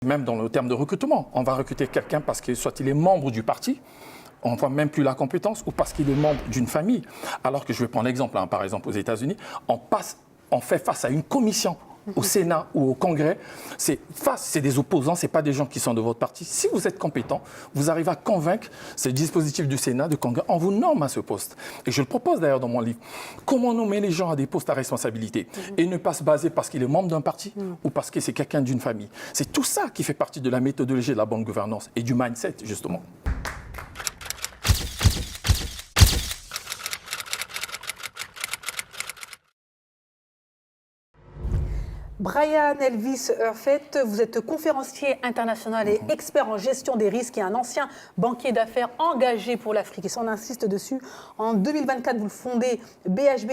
Même dans le terme de recrutement, on va recruter quelqu'un parce que soit il est membre du parti, on ne voit même plus la compétence, ou parce qu'il est membre d'une famille. Alors que je vais prendre l'exemple, par exemple aux États-Unis, on fait face à une commission au Sénat ou au Congrès, c'est des opposants, ce n'est pas des gens qui sont de votre parti. Si vous êtes compétent, vous arrivez à convaincre ces dispositifs du Sénat, du Congrès, on vous nomme à ce poste. Et je le propose d'ailleurs dans mon livre. Comment nommer les gens à des postes à responsabilité et ne pas se baser parce qu'il est membre d'un parti ou parce que c'est quelqu'un d'une famille. C'est tout ça qui fait partie de la méthodologie de la bonne gouvernance et du mindset, justement. Brian Elvis Urfet, vous êtes conférencier international et expert en gestion des risques et un ancien banquier d'affaires engagé pour l'Afrique. Et ça, on insiste dessus. En 2024, vous fondez BHB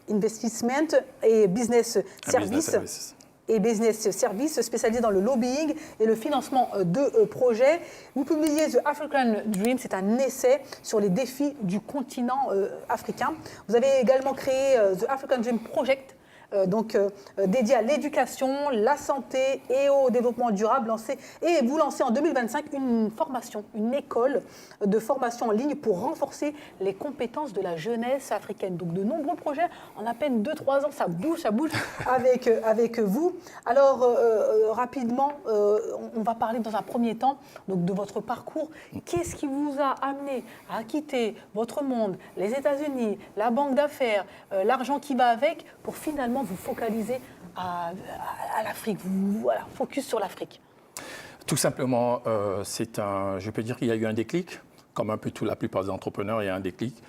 Investment et Business Services spécialisé dans le lobbying et le financement de projets. Vous publiez The African Dream, c'est un essai sur les défis du continent africain. Vous avez également créé The African Dream Project, dédié à l'éducation, la santé et au développement durable. Et vous lancez en 2025 une école de formation en ligne pour renforcer les compétences de la jeunesse africaine. Donc de nombreux projets, en à peine 2-3 ans, ça bouge avec vous. Alors rapidement, on va parler dans un premier temps donc, de votre parcours. Qu'est-ce qui vous a amené à quitter votre monde, les États-Unis, la banque d'affaires, l'argent qui va avec, pour finalement vous focaliser à l'Afrique, voilà, focus sur l'Afrique? Tout simplement, je peux dire qu'il y a eu un déclic, comme un peu la plupart des entrepreneurs, il y a un déclic.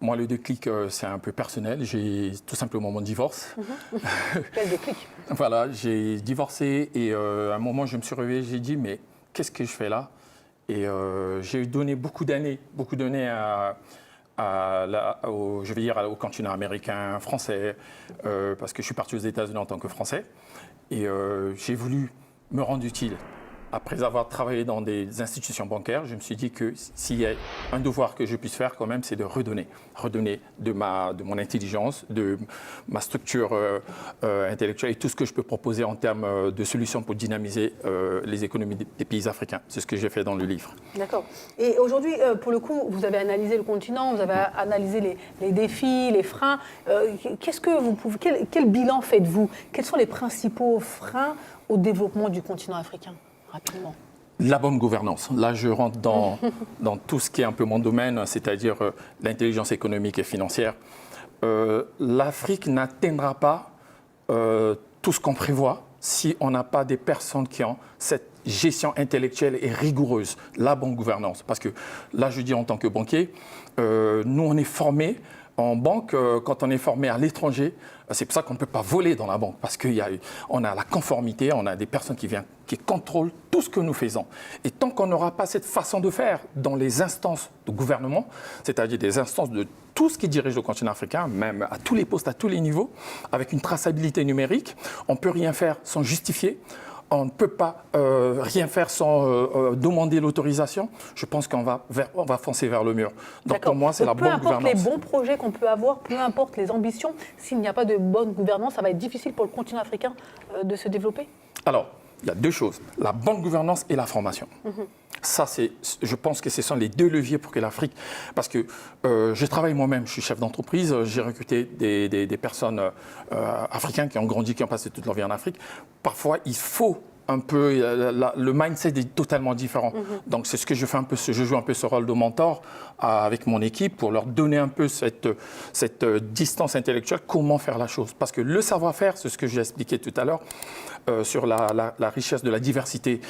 Moi, le déclic, c'est un peu personnel. J'ai tout simplement mon divorce. Quel déclic? Voilà, j'ai divorcé et à un moment, je me suis réveillé, j'ai dit, mais qu'est-ce que je fais là? Et j'ai donné beaucoup d'années au continent américain, français, parce que je suis parti aux États-Unis en tant que Français. Et j'ai voulu me rendre utile. Après avoir travaillé dans des institutions bancaires, je me suis dit que s'il y a un devoir que je puisse faire quand même, c'est de redonner de mon intelligence, de ma structure intellectuelle et tout ce que je peux proposer en termes de solutions pour dynamiser les économies des pays africains. C'est ce que j'ai fait dans le livre. D'accord. Et aujourd'hui, pour le coup, vous avez analysé le continent, vous avez analysé les défis, les freins. Quel bilan faites-vous? Quels sont les principaux freins au développement du continent africain? Rapidement. La bonne gouvernance. Là, je rentre dans tout ce qui est un peu mon domaine, c'est-à-dire l'intelligence économique et financière. L'Afrique n'atteindra pas tout ce qu'on prévoit si on n'a pas des personnes qui ont cette gestion intellectuelle et rigoureuse, la bonne gouvernance. Parce que là, je dis en tant que banquier, nous, on est formés en banque, quand on est formé à l'étranger, c'est pour ça qu'on ne peut pas voler dans la banque, parce qu'on a la conformité, on a des personnes qui contrôlent tout ce que nous faisons. Et tant qu'on n'aura pas cette façon de faire dans les instances de gouvernement, c'est-à-dire des instances de tout ce qui dirige le continent africain, même à tous les postes, à tous les niveaux, avec une traçabilité numérique, on ne peut rien faire sans justifier. On ne peut pas rien faire sans demander l'autorisation. Je pense qu'on va foncer vers le mur. Donc pour moi, c'est la bonne gouvernance. Peu importe les bons projets qu'on peut avoir, peu importe les ambitions, s'il n'y a pas de bonne gouvernance, ça va être difficile pour le continent africain de se développer? Alors, il y a deux choses, la bonne gouvernance et la formation. Ça, je pense que ce sont les deux leviers pour que l'Afrique... Parce que je travaille moi-même, je suis chef d'entreprise, j'ai recruté des personnes africaines qui ont grandi, qui ont passé toute leur vie en Afrique. Parfois, il faut un peu... le mindset est totalement différent. Donc, c'est ce que je fais un peu, je joue un peu ce rôle de mentor avec mon équipe pour leur donner un peu cette distance intellectuelle, comment faire la chose. Parce que le savoir-faire, c'est ce que j'ai expliqué tout à l'heure, sur la richesse de la diversité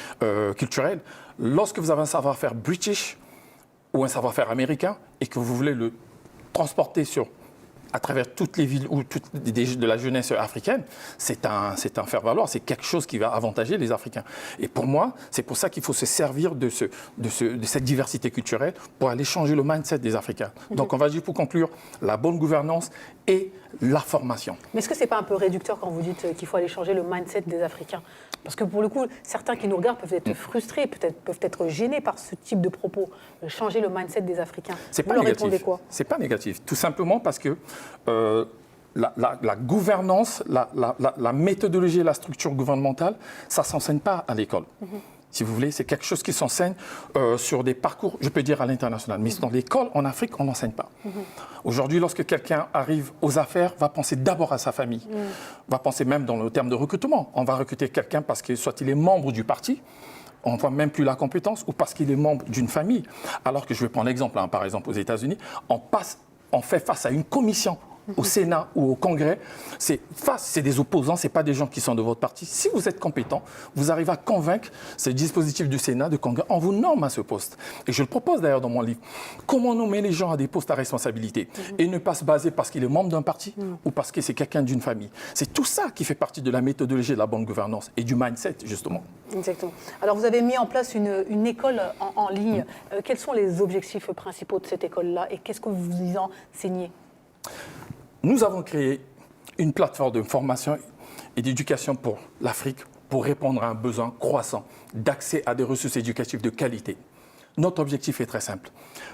culturelle. Lorsque vous avez un savoir-faire british ou un savoir-faire américain et que vous voulez le transporter à travers toutes les villes ou de la jeunesse africaine, c'est un faire-valoir, c'est quelque chose qui va avantager les Africains. Et pour moi, c'est pour ça qu'il faut se servir de cette diversité culturelle pour aller changer le mindset des Africains. Donc on va dire pour conclure, la bonne gouvernance et la formation. Mais est-ce que ce n'est pas un peu réducteur quand vous dites qu'il faut aller changer le mindset des Africains? Parce que pour le coup, certains qui nous regardent peuvent être frustrés, peuvent être gênés par ce type de propos, changer le mindset des Africains. C'est pas négatif. Répondez quoi? C'est pas négatif. Tout simplement parce que la gouvernance, la méthodologie et la structure gouvernementale, ça ne s'enseigne pas à l'école. Si vous voulez, c'est quelque chose qui s'enseigne sur des parcours, je peux dire à l'international. Mais dans l'école, en Afrique, on n'enseigne pas. Aujourd'hui, lorsque quelqu'un arrive aux affaires, va penser d'abord à sa famille. Va penser même dans le terme de recrutement. On va recruter quelqu'un parce que soit il est membre du parti, on ne voit même plus la compétence, ou parce qu'il est membre d'une famille. Alors que je vais prendre l'exemple, par exemple aux États-Unis, on fait face à une commission au Sénat ou au Congrès, c'est des opposants, ce n'est pas des gens qui sont de votre parti. Si vous êtes compétent, vous arrivez à convaincre ces dispositifs du Sénat, du Congrès, on vous nomme à ce poste. Et je le propose d'ailleurs dans mon livre. Comment nommer les gens à des postes à responsabilité et ne pas se baser parce qu'il est membre d'un parti ou parce que c'est quelqu'un d'une famille. C'est tout ça qui fait partie de la méthodologie de la bonne gouvernance et du mindset, justement. Exactement. Alors, vous avez mis en place une école en ligne. Quels sont les objectifs principaux de cette école-là et qu'est-ce que vous y enseignez ? Nous avons créé une plateforme de formation et d'éducation pour l'Afrique pour répondre à un besoin croissant d'accès à des ressources éducatives de qualité. Notre objectif est très simple,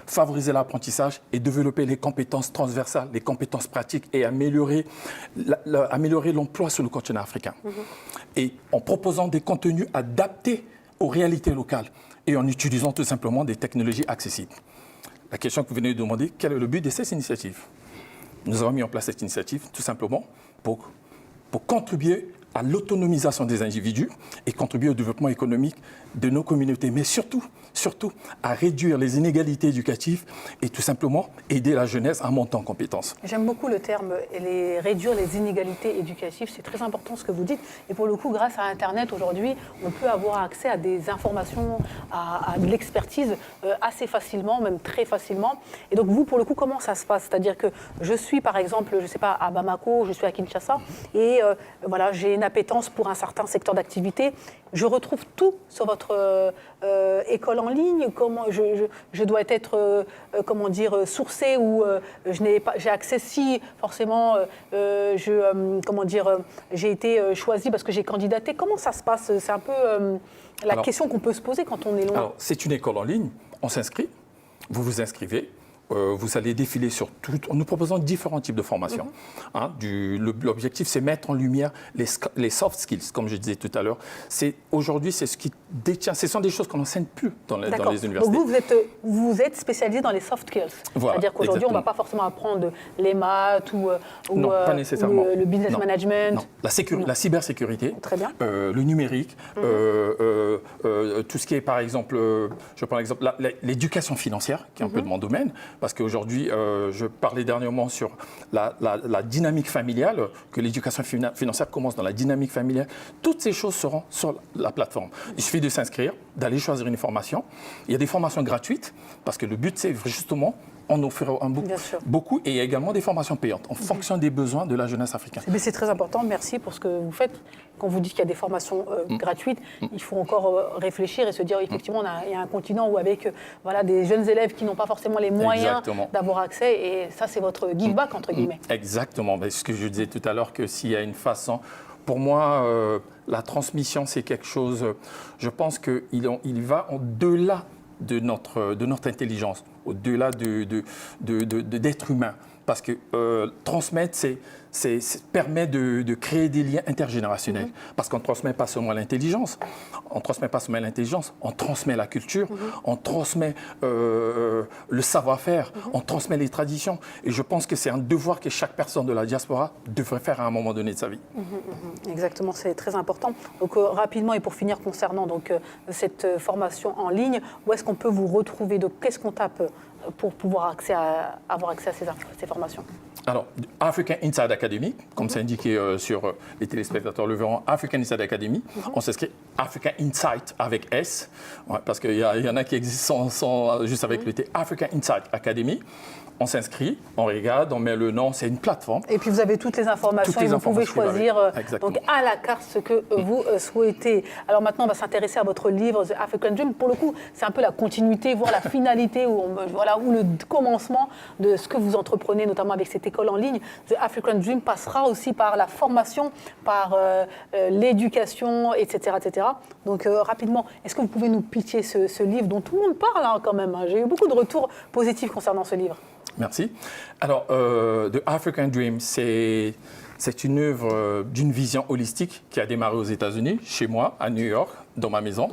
favoriser l'apprentissage et développer les compétences transversales, les compétences pratiques et améliorer l'emploi sur le continent africain. Et en proposant des contenus adaptés aux réalités locales et en utilisant tout simplement des technologies accessibles. La question que vous venez de demander, quel est le but de cette initiative ? Nous avons mis en place cette initiative tout simplement pour contribuer à l'autonomisation des individus et contribuer au développement économique de nos communautés, mais surtout à réduire les inégalités éducatives et tout simplement aider la jeunesse à monter en compétences. J'aime beaucoup le terme réduire les inégalités éducatives, c'est très important ce que vous dites. Et pour le coup, grâce à Internet aujourd'hui, on peut avoir accès à des informations, à de l'expertise assez facilement, même très facilement. Et donc vous, pour le coup, comment ça se passe ? C'est-à-dire que je suis par exemple, je ne sais pas, à Bamako, je suis à Kinshasa, et voilà, j'ai une appétence pour un certain secteur d'activité. Je retrouve tout sur votre école en ligne. Comment je dois être, sourcé ou j'ai accès si forcément j'ai été choisi parce que j'ai candidaté. Comment ça se passe ? C'est un peu la question qu'on peut se poser quand on est loin. Alors, c'est une école en ligne. On s'inscrit. Vous vous inscrivez. Vous allez défiler sur tout. Nous proposons différents types de formations. L'objectif, c'est mettre en lumière les soft skills, comme je disais tout à l'heure. Aujourd'hui, c'est ce qui détient. Ce sont des choses qu'on n'enseigne plus dans les universités. Donc vous êtes spécialisé dans les soft skills. Voilà, c'est-à-dire qu'aujourd'hui, on ne va pas forcément apprendre les maths ou pas nécessairement. Le business management. Non. La cybersécurité, très bien. Le numérique, tout ce qui est, par exemple, je prends l'exemple, l'éducation financière, qui est un peu de mon domaine. Parce qu'aujourd'hui, je parlais dernièrement sur la dynamique familiale, que l'éducation financière commence dans la dynamique familiale. Toutes ces choses seront sur la plateforme. Il suffit de s'inscrire, d'aller choisir une formation. Il y a des formations gratuites, parce que le but, c'est justement en offrir beaucoup, et il y a également des formations payantes, en fonction des besoins de la jeunesse africaine. Mais c'est très important, merci pour ce que vous faites. Quand vous dites qu'il y a des formations gratuites, il faut encore réfléchir et se dire, effectivement, il y a un continent où avec des jeunes élèves qui n'ont pas forcément les moyens d'avoir accès, et ça, c'est votre give back, entre guillemets. Exactement. Mais ce que je disais tout à l'heure, que s'il y a une façon... Pour moi, la transmission, c'est quelque chose... Je pense qu'il va au-delà de notre intelligence, au-delà d'être humain. Parce que transmettre, permet de créer des liens intergénérationnels. Parce qu'on ne transmet pas seulement l'intelligence, on transmet la culture, on transmet le savoir-faire, on transmet les traditions. Et je pense que c'est un devoir que chaque personne de la diaspora devrait faire à un moment donné de sa vie. Exactement, c'est très important. Donc rapidement et pour finir concernant cette formation en ligne, où est-ce qu'on peut vous retrouver ? Donc qu'est-ce qu'on tape pour pouvoir avoir accès à ces formations? Alors, African Inside Academy, comme c'est indiqué sur les téléspectateurs le verront, African Inside Academy. On s'inscrit African Insight avec S, parce qu'il y en a qui existent juste avec le T. African Inside Academy. On s'inscrit, on regarde, on met le nom, c'est une plateforme. Et puis vous avez toutes les informations et vous pouvez choisir donc à la carte ce que vous souhaitez. Alors maintenant, on va s'intéresser à votre livre, The African Dream. Pour le coup, c'est un peu la continuité, voire la finalité, ou le commencement de ce que vous entreprenez, notamment avec cette école en ligne. The African Dream passera aussi par la formation, par l'éducation, etc., etc. Donc rapidement, est-ce que vous pouvez nous pitcher ce livre dont tout le monde parle quand même, hein. J'ai eu beaucoup de retours positifs concernant ce livre. Merci. Alors, The African Dream, c'est une œuvre d'une vision holistique qui a démarré aux États-Unis, chez moi, à New York, dans ma maison.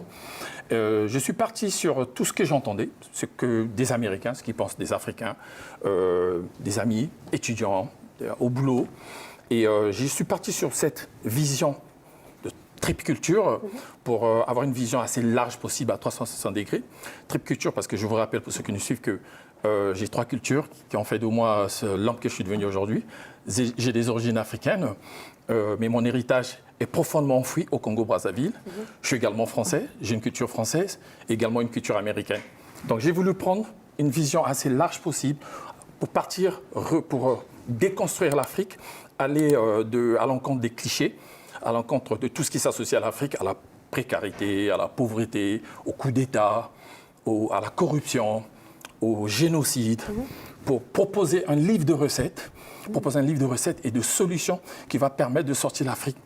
Je suis parti sur tout ce que j'entendais, ce que des Américains, ce qu'ils pensent des Africains, des amis, étudiants, au boulot. Et je suis parti sur cette vision de trip culture pour avoir une vision assez large possible à 360 degrés. Trip culture parce que je vous rappelle pour ceux qui nous suivent que j'ai 3 cultures qui ont fait de moi l'homme que je suis devenu aujourd'hui. J'ai des origines africaines, mais mon héritage est profondément enfoui au Congo-Brazzaville. Je suis également français, j'ai une culture française, également une culture américaine. Donc j'ai voulu prendre une vision assez large possible pour partir, pour déconstruire l'Afrique, aller à l'encontre des clichés, à l'encontre de tout ce qui s'associe à l'Afrique, à la précarité, à la pauvreté, au coup d'État, à la corruption, au génocide, pour proposer un livre de recettes, et de solutions qui va permettre de sortir l'Afrique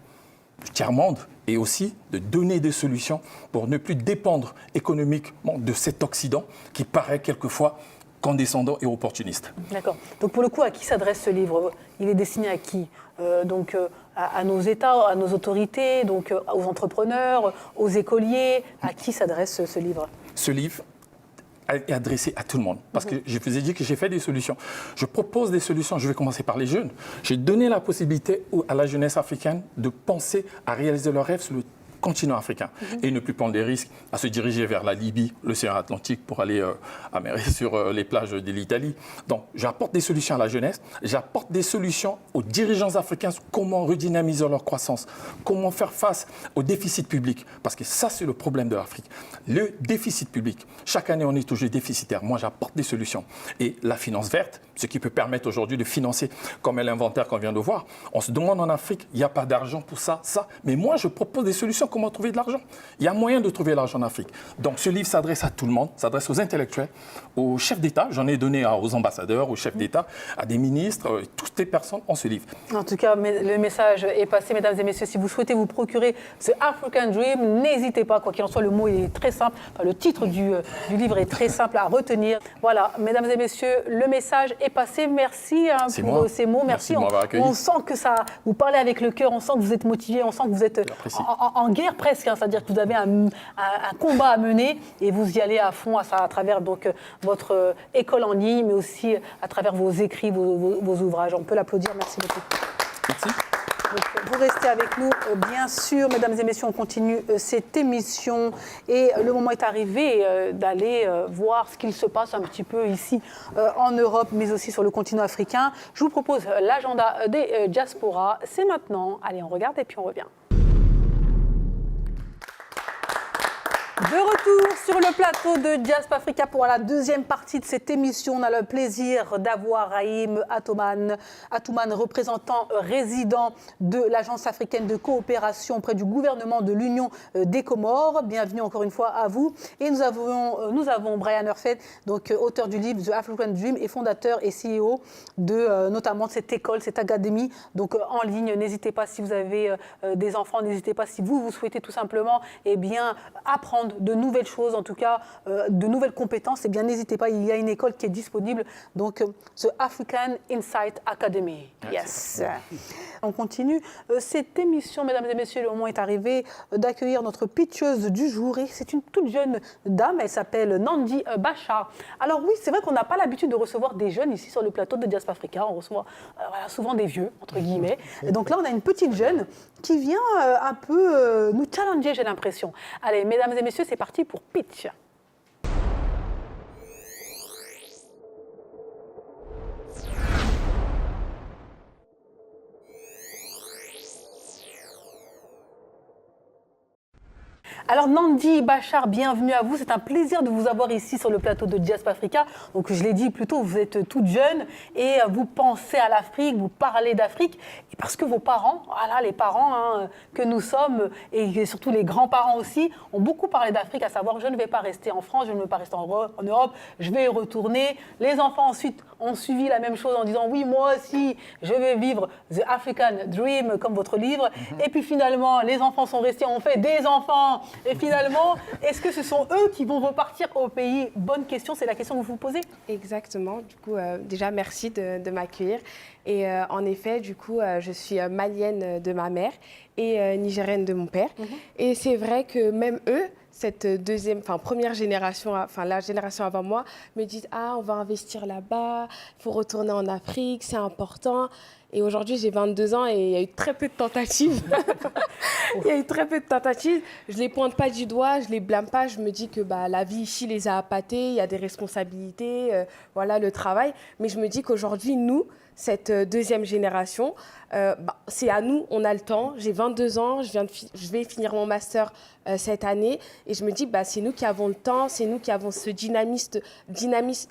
du tiers-monde et aussi de donner des solutions pour ne plus dépendre économiquement de cet Occident qui paraît quelquefois condescendant et opportuniste. D'accord. Donc pour le coup, à qui s'adresse ce livre? Il est destiné à qui? À nos États, à nos autorités, donc aux entrepreneurs, aux écoliers. À qui s'adresse ce livre? Ce livre est adressé à tout le monde. Parce que je vous ai dit que j'ai fait des solutions. Je propose des solutions. Je vais commencer par les jeunes. J'ai donné la possibilité à la jeunesse africaine de penser à réaliser leurs rêves sur le continent africain et ne plus prendre des risques à se diriger vers la Libye, l'océan Atlantique pour aller sur les plages de l'Italie. Donc j'apporte des solutions à la jeunesse, j'apporte des solutions aux dirigeants africains sur comment redynamiser leur croissance, comment faire face au déficit public, parce que ça c'est le problème de l'Afrique. Le déficit public, chaque année on est toujours déficitaire. Moi j'apporte des solutions. Et la finance verte, ce qui peut permettre aujourd'hui de financer comme l'inventaire qu'on vient de voir. On se demande en Afrique, il n'y a pas d'argent pour ça, mais moi je propose des solutions. Comment trouver de l'argent? Il y a moyen de trouver l'argent en Afrique. Donc ce livre s'adresse à tout le monde, s'adresse aux intellectuels, aux chefs d'État. J'en ai donné aux ambassadeurs, aux chefs d'État, à des ministres. Toutes les personnes ont ce livre. En tout cas, le message est passé, mesdames et messieurs. Si vous souhaitez vous procurer The African Dream, n'hésitez pas. Quoi qu'il en soit, le mot est très simple. Enfin, le titre du livre est très simple à retenir. Voilà, mesdames et messieurs, le message est passé. Merci pour ces mots. Merci. On sent que ça, vous parlez avec le cœur. On sent que vous êtes motivé. On sent que vous êtes en guerre presque, c'est-à-dire que vous avez un combat à mener et vous y allez à fond à travers donc, votre école en ligne, mais aussi à travers vos écrits, vos ouvrages. On peut l'applaudir. Merci beaucoup. Merci. Donc, vous restez avec nous, bien sûr, mesdames et messieurs, on continue cette émission et le moment est arrivé d'aller voir ce qu'il se passe un petit peu ici en Europe, mais aussi sur le continent africain. Je vous propose l'agenda des diasporas. C'est maintenant. Allez, on regarde et puis on revient. De retour sur le plateau de Diaspora Africa pour la deuxième partie de cette émission. On a le plaisir d'avoir Rahim Atoumane, représentant résident de l'Agence africaine de coopération auprès du gouvernement de l'Union des Comores. Bienvenue encore une fois à vous. Et nous avons Brian Urfed, donc auteur du livre The African Dream et fondateur et CEO de notamment cette école, cette académie donc en ligne. N'hésitez pas si vous avez des enfants, n'hésitez pas si vous souhaitez tout simplement apprendre de nouvelles choses, en tout cas de nouvelles compétences, n'hésitez pas, il y a une école qui est disponible, donc The African Insight Academy. Yes. On continue cette émission, mesdames et messieurs, le moment est arrivé d'accueillir notre pitcheuse du jour, et c'est une toute jeune dame, elle s'appelle Nandi Bachar. Alors oui, c'est vrai qu'on n'a pas l'habitude de recevoir des jeunes ici sur le plateau de Diaspora Africa, on reçoit souvent des vieux, entre guillemets, et donc là on a une petite jeune qui vient un peu nous challenger, j'ai l'impression. Allez, mesdames et messieurs, c'est parti pour Pitch. Alors Nandi Bachar, bienvenue à vous. C'est un plaisir de vous avoir ici sur le plateau de Diaspora Africa. Donc je l'ai dit plus tôt, vous êtes toute jeune et vous pensez à l'Afrique, vous parlez d'Afrique. Et parce que vos parents, voilà, les parents que nous sommes et surtout les grands-parents aussi, ont beaucoup parlé d'Afrique, à savoir je ne vais pas rester en France, je ne vais pas rester en Europe, je vais y retourner. Les enfants ensuite ont suivi la même chose en disant oui, moi aussi, je vais vivre The African Dream comme votre livre. Et puis finalement, les enfants sont restés, ont fait des enfants. Et finalement, est-ce que ce sont eux qui vont repartir au pays? Bonne question, c'est la question que vous vous posez. Exactement. Du coup, déjà, merci de m'accueillir. Et en effet, du coup, je suis malienne de ma mère et nigérienne de mon père. Et c'est vrai que même eux, cette première génération, la génération avant moi, me disent « Ah, on va investir là-bas, il faut retourner en Afrique, c'est important ». Et aujourd'hui, j'ai 22 ans et il y a eu très peu de tentatives. Il y a eu très peu de tentatives. Je ne les pointe pas du doigt, je ne les blâme pas. Je me dis que la vie ici les a appâtés, il y a des responsabilités, voilà, le travail. Mais je me dis qu'aujourd'hui, nous, cette deuxième génération, c'est à nous, on a le temps. J'ai 22 ans, je vais finir mon master cette année. Et je me dis, c'est nous qui avons le temps, c'est nous qui avons ce dynamisme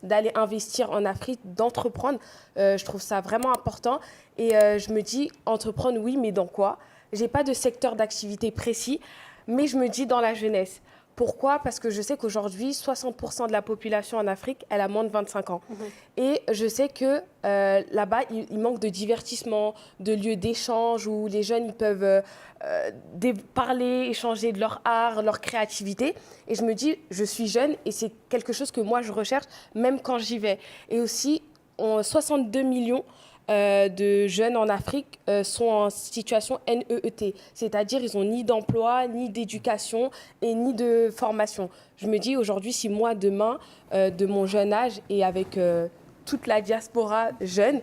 d'aller investir en Afrique, d'entreprendre. Je trouve ça vraiment important. Et je me dis, entreprendre, oui, mais dans quoi? Je n'ai pas de secteur d'activité précis, mais je me dis dans la jeunesse. Pourquoi? Parce que je sais qu'aujourd'hui, 60% de la population en Afrique, elle a moins de 25 ans. Et je sais que là-bas, il manque de divertissement, de lieux d'échange où les jeunes ils peuvent parler, échanger de leur art, leur créativité. Et je me dis, je suis jeune et c'est quelque chose que moi, je recherche même quand j'y vais. Et aussi, 62 millions de jeunes en Afrique sont en situation NEET, c'est-à-dire ils n'ont ni d'emploi, ni d'éducation et ni de formation. Je me dis aujourd'hui, si moi demain, de mon jeune âge et avec toute la diaspora jeune,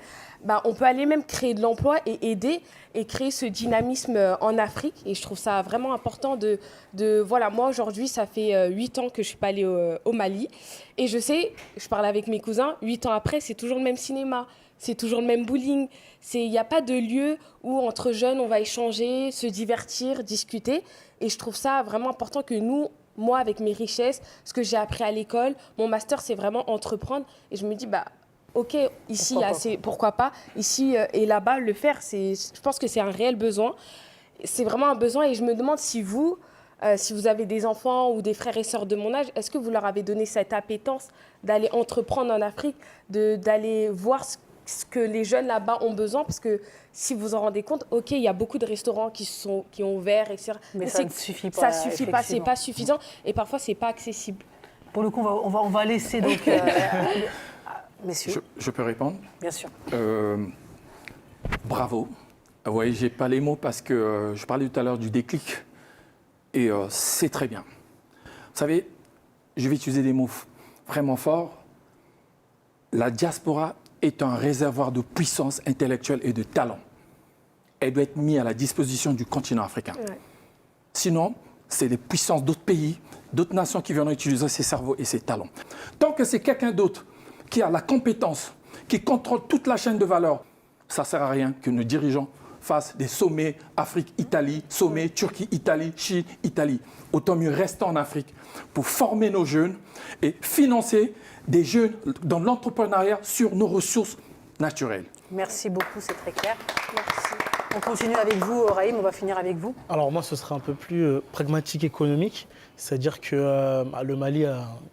on peut aller même créer de l'emploi et aider et créer ce dynamisme en Afrique. Et je trouve ça vraiment important voilà, moi aujourd'hui, ça fait 8 ans que je ne suis pas allée au Mali. Et je sais, je parle avec mes cousins, 8 ans après, c'est toujours le même cinéma. C'est toujours le même bowling. Il n'y a pas de lieu où, entre jeunes, on va échanger, se divertir, discuter. Et je trouve ça vraiment important que nous, moi, avec mes richesses, ce que j'ai appris à l'école, mon master, c'est vraiment entreprendre. Et je me dis, OK, ici, pourquoi pas. Ici et là-bas, le faire, je pense que c'est un réel besoin. C'est vraiment un besoin. Et je me demande si vous avez des enfants ou des frères et sœurs de mon âge, est-ce que vous leur avez donné cette appétence d'aller entreprendre en Afrique, d'aller voir ce que les jeunes là-bas ont besoin, parce que si vous en rendez compte, OK, il y a beaucoup de restaurants qui ont ouvert, etc. Mais ça ne suffit pas. Ça ne suffit pas, c'est pas suffisant et parfois c'est pas accessible. Pour le coup, on va laisser donc messieurs. Je peux répondre? Bien sûr. Bravo. Vous voyez, j'ai pas les mots parce que je parlais tout à l'heure du déclic et c'est très bien. Vous savez, je vais utiliser des mots vraiment forts. La diaspora est un réservoir de puissance intellectuelle et de talent. Elle doit être mise à la disposition du continent africain. Ouais. Sinon, c'est les puissances d'autres pays, d'autres nations qui viendront utiliser ses cerveaux et ses talents. Tant que c'est quelqu'un d'autre qui a la compétence, qui contrôle toute la chaîne de valeur, ça ne sert à rien que nos dirigeants fassent des sommets Afrique-Italie, sommets Turquie-Italie, Chine-Italie. Autant mieux rester en Afrique pour former nos jeunes et financer des jeunes dans l'entrepreneuriat sur nos ressources naturelles. Merci beaucoup, c'est très clair. Merci. On continue avec vous, Raïm, on va finir avec vous. Alors moi, ce sera un peu plus pragmatique économique, c'est-à-dire que le Mali,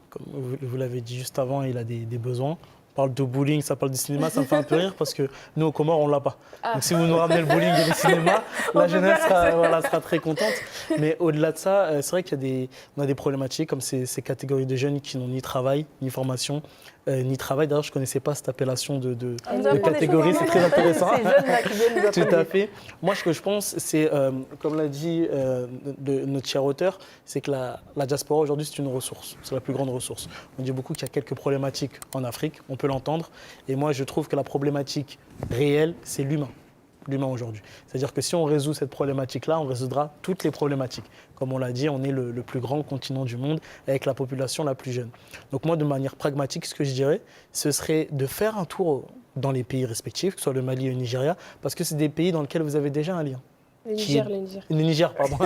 comme vous l'avez dit juste avant, il a des besoins. On parle de bowling, ça parle du cinéma, ça me fait un peu rire parce que nous, au Comores, on ne l'a pas. Donc si vous nous ramenez le bowling et le cinéma, la jeunesse sera très contente. Mais au-delà de ça, c'est vrai qu'on a des problématiques comme ces catégories de jeunes qui n'ont ni travail, ni formation, ni travail. D'ailleurs, je ne connaissais pas cette appellation de catégorie, c'est très intéressant. Ces jeunes-là qui viennent nous appeler. Tout à fait. Moi, ce que je pense, c'est, comme l'a dit notre cher auteur, c'est que la diaspora aujourd'hui, c'est une ressource. C'est la plus grande ressource. On dit beaucoup qu'il y a quelques problématiques en Afrique, on peut l'entendre. Et moi, je trouve que la problématique réelle, c'est l'humain aujourd'hui. C'est-à-dire que si on résout cette problématique-là, on résoudra toutes les problématiques. Comme on l'a dit, on est le plus grand continent du monde avec la population la plus jeune. Donc moi, de manière pragmatique, ce que je dirais, ce serait de faire un tour dans les pays respectifs, que ce soit le Mali et le Nigeria, parce que c'est des pays dans lesquels vous avez déjà un lien. Le Niger, pardon.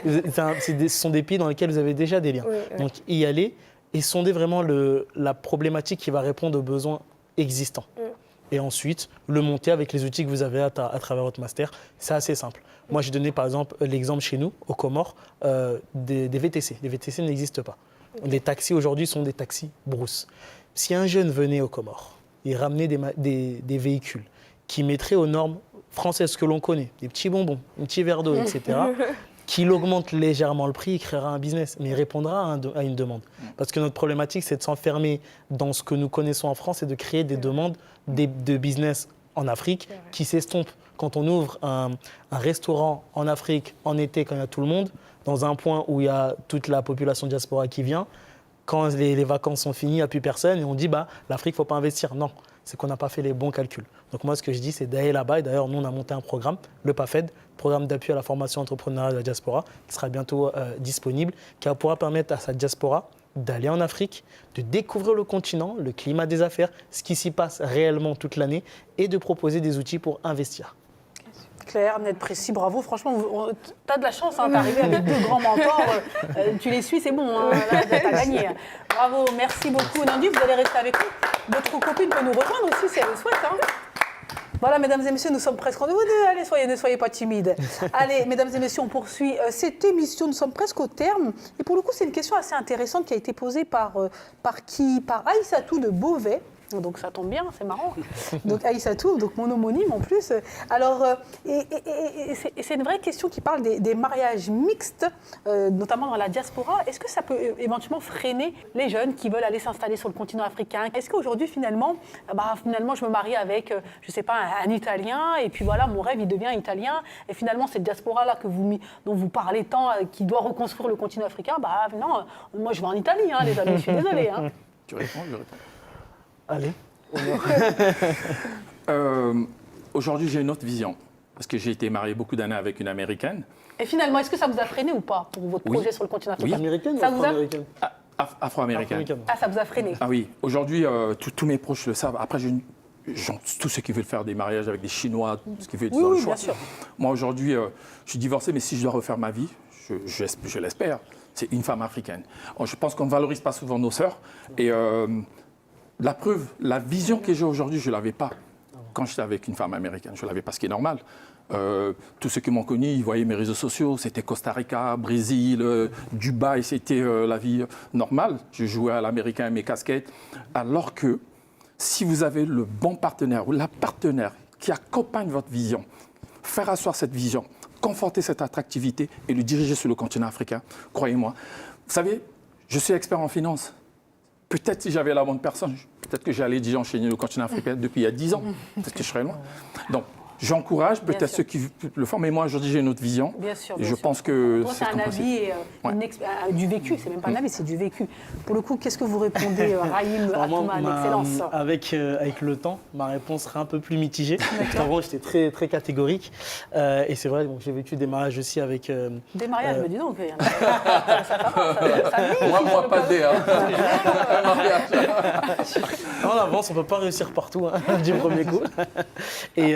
Ce sont des pays dans lesquels vous avez déjà des liens. Oui. Donc y aller et sonder vraiment la problématique qui va répondre aux besoins existants. Oui. Et ensuite, le monter avec les outils que vous avez à travers votre master. C'est assez simple. Moi, j'ai donné par exemple l'exemple chez nous, aux Comores, des VTC. Les VTC n'existent pas. Les taxis aujourd'hui sont des taxis brousse. Si un jeune venait aux Comores et ramenait des véhicules qui mettraient aux normes françaises que l'on connaît, des petits bonbons, un petit verre d'eau, etc., qu'il augmente légèrement le prix, il créera un business, mais il répondra à une demande. Parce que notre problématique, c'est de s'enfermer dans ce que nous connaissons en France et de créer des demandes de business en Afrique qui s'estompent. Quand on ouvre un restaurant en Afrique en été, quand il y a tout le monde, dans un point où il y a toute la population diaspora qui vient, quand les vacances sont finies, il n'y a plus personne et on dit l'Afrique, il ne faut pas investir. Non, c'est qu'on n'a pas fait les bons calculs. Donc moi, ce que je dis, c'est d'aller là-bas. Et d'ailleurs, nous, on a monté un programme, le PAFED, programme d'appui à la formation entrepreneuriale de la diaspora, qui sera bientôt disponible, qui pourra permettre à sa diaspora d'aller en Afrique, de découvrir le continent, le climat des affaires, ce qui s'y passe réellement toute l'année et de proposer des outils pour investir. Clair, net, précis, bravo. Franchement, tu as de la chance, hein, t'arrives avec deux grands mentors. Tu les suis, c'est bon, hein, là, t'as gagné. Bravo, merci beaucoup. Nandi, vous allez rester avec nous. Votre copine peut nous rejoindre aussi si elle le souhaite. Hein. Voilà, mesdames et messieurs, nous sommes presque rendez-vous. Allez, ne soyez pas timides. Allez, mesdames et messieurs, on poursuit cette émission. Nous sommes presque au terme. Et pour le coup, c'est une question assez intéressante qui a été posée par Aïssatou de Beauvais. Donc ça tombe bien, c'est marrant. Donc Aïssatou, donc mon homonyme en plus. Alors, c'est une vraie question qui parle des mariages mixtes, notamment dans la diaspora. Est-ce que ça peut éventuellement freiner les jeunes qui veulent aller s'installer sur le continent africain? Est-ce qu'aujourd'hui, finalement, je me marie avec, je ne sais pas, un Italien, et puis voilà, mon rêve, il devient italien, et finalement, cette diaspora-là dont vous parlez tant, qui doit reconstruire le continent africain, non, moi je vais en Italie, hein, les amis, je suis désolée. Hein. Tu réponds, je réponds. Allez. Aujourd'hui, j'ai une autre vision. Parce que j'ai été marié beaucoup d'années avec une Américaine. Et finalement, est-ce que ça vous a freiné ou pas pour votre projet sur le continent africain? Américaine ou ça vous a... afro-américaine? Afro-américaine. Ah, ça vous a freiné? Ah oui. Aujourd'hui, tous mes proches le savent. Après, tous ceux qui veulent faire des mariages avec des Chinois, ce qui veulent oui, le choix. bien sûr. Moi, aujourd'hui, je suis divorcé, mais si je dois refaire ma vie, je l'espère, c'est une femme africaine. Je pense qu'on ne valorise pas souvent nos sœurs. Et la preuve, la vision que j'ai aujourd'hui, je ne l'avais pas quand j'étais avec une femme américaine. Je ne l'avais pas, ce qui est normal. Tous ceux qui m'ont connu, ils voyaient mes réseaux sociaux. C'était Costa Rica, Brésil, Dubaï, c'était la vie normale. Je jouais à l'américain avec mes casquettes. Alors que si vous avez le bon partenaire ou la partenaire qui accompagne votre vision, faire asseoir cette vision, conforter cette attractivité et le diriger sur le continent africain, croyez-moi. Vous savez, je suis expert en finance. Peut-être si j'avais la bonne personne, peut-être que j'allais déjà enchaîner le continent africain depuis il y a 10 ans. Peut-être que je serais loin. Donc, j'encourage peut-être ceux qui le font, mais moi aujourd'hui j'ai une autre vision. Bien sûr. Et je pense que c'est un avis et du vécu, c'est même pas un avis, c'est du vécu. Pour le coup, qu'est-ce que vous répondez, Raïm Atoumane, excellence? Avec le temps, ma réponse sera un peu plus mitigée. Avant, j'étais très, très catégorique. Et c'est vrai, j'ai vécu des mariages aussi avec... Des mariages, mais dis donc. Moi, pas des. En avance, on ne peut pas réussir partout du premier coup. Et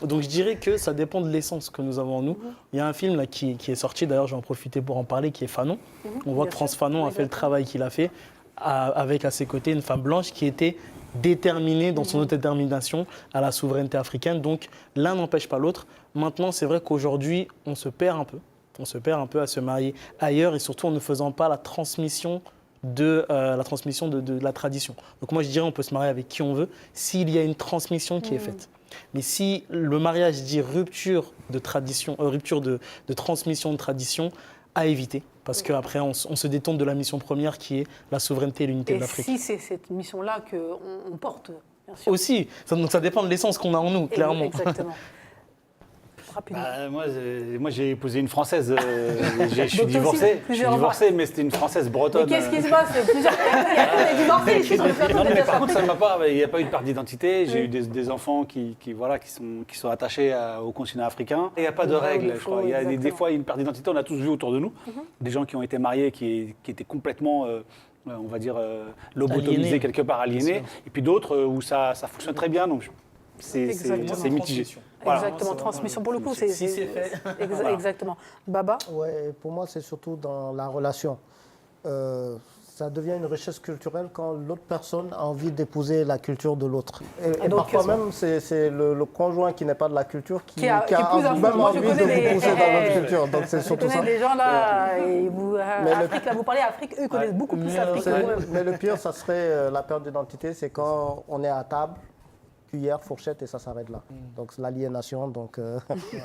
donc je dirais que ça dépend de l'essence que nous avons en nous. Il y a un film là, qui est sorti, d'ailleurs je vais en profiter pour en parler, qui est Fanon. On voit que France Fanon a fait le travail qu'il a fait, avec à ses côtés une femme blanche qui était déterminée dans son autodétermination à la souveraineté africaine. Donc l'un n'empêche pas l'autre. Maintenant, c'est vrai qu'aujourd'hui, on se perd un peu. On se perd un peu à se marier ailleurs et surtout en ne faisant pas la transmission de la tradition. Donc moi je dirais on peut se marier avec qui on veut s'il y a une transmission qui est faite. Mais si le mariage dit rupture de tradition, rupture de transmission de tradition, à éviter. Parce qu'après, on se détourne de la mission première qui est la souveraineté et l'unité de l'Afrique. Et si c'est cette mission-là qu'on porte, bien sûr. Aussi, donc ça dépend de l'essence qu'on a en nous, clairement. Exactement. Moi, j'ai épousé une Française. Je suis divorcé, mais c'était une Française bretonne. Mais qu'est-ce qui se passe? Plusieurs personnes, il y a divorcé ici sur le plateau. Non, mais par contre, il n'y a pas eu de perte d'identité. J'ai eu des enfants qui sont attachés au continent africain. Il n'y a pas de règle, je crois. Il y a des fois une perte d'identité, on a tous vu autour de nous. Des gens qui ont été mariés, qui étaient complètement... on va dire, lobotomisés, quelque part aliénés. Et puis d'autres où ça fonctionne très bien. Donc c'est mitigé. Voilà. Exactement, transmission. Pour le coup, c'est fait. Exactement. Baba? Ouais, pour moi, c'est surtout dans la relation. Ça devient une richesse culturelle quand l'autre personne a envie d'épouser la culture de l'autre. Et donc, parfois même, c'est le conjoint qui n'est pas de la culture qui a même envie de l'épouser dans notre culture. Donc c'est surtout ça. Je connais des gens là, Afrique, là, vous parlez Afrique, eux ils connaissent beaucoup plus l'Afrique que vous-même. Mais le pire, ça serait la perte d'identité, c'est quand on est à table, cuillère, fourchette et ça s'arrête là. Donc l'aliénation, donc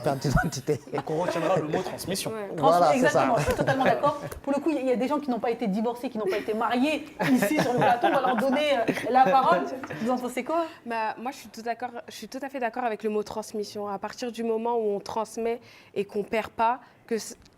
perte d'identité. Donc on retiendra le mot transmission. Ouais. Voilà, c'est Exactement, ça. je suis totalement d'accord. Pour le coup, il y a des gens qui n'ont pas été divorcés, qui n'ont pas été mariés ici sur le plateau. On va leur donner la parole. Vous en pensez quoi? Bah, moi, je suis tout à fait d'accord avec le mot transmission. À partir du moment où on transmet et qu'on perd pas,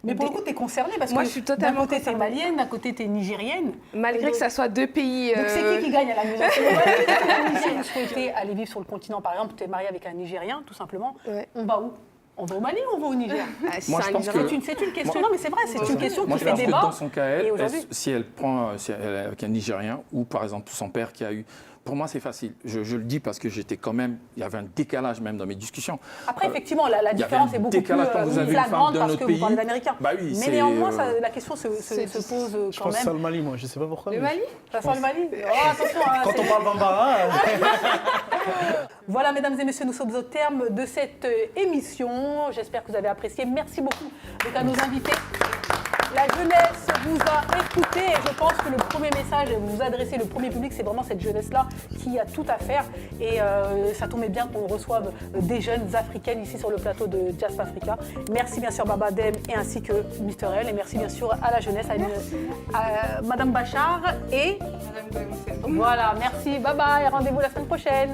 Mais pour le coup, tu es concernée parce Moi, que je suis d'un totalement côté, tu es concernée. malienne, d'un côté, tu es nigérienne. malgré que ça soit deux pays. Donc c'est qui gagne à la maison? C'est le Mali ou la Nigeria? Vous souhaitez aller vivre sur le continent, par exemple, tu es marié avec un Nigérien, tout simplement. Ouais. On va où? On va au Mali ou on va au Niger? Si Moi, c'est je un pense Nigérien- que- C'est une question, Moi- non mais c'est vrai, c'est une question Moi, qui je fait pense que débat. dans son cas, Et aujourd'hui, si elle prend si elle est avec un Nigérien ou par exemple son père qui a eu... Pour moi, c'est facile. Je le dis parce que j'étais quand même... Il y avait un décalage même dans mes discussions. après, effectivement, la il y avait différence un est beaucoup plus décalage quand vous avez une femme flagrante d'un parce autre que vous parlez pays. d'américain. Bah oui, Mais c'est, néanmoins, la question se pose Je quand pense que c'est même. le Mali, moi. Je ne sais pas pourquoi. Le mais- Mali? Ça sent le Mali. Oh, attention, hein, Quand c'est- on parle bambara, Voilà, mesdames et messieurs, nous sommes au terme de cette émission. J'espère que vous avez apprécié. Merci beaucoup donc, à nos invités. La jeunesse vous a écouté et je pense que le premier message, vous vous adressez, le premier public, c'est vraiment cette jeunesse-là qui a tout à faire. Et ça tombait bien qu'on reçoive des jeunes africaines ici sur le plateau de Jazz Africa. Merci bien sûr Baba Dem et ainsi que Mr. L. Et merci bien sûr à la jeunesse, à Madame Bachar et... Voilà, merci, bye bye, rendez-vous la semaine prochaine.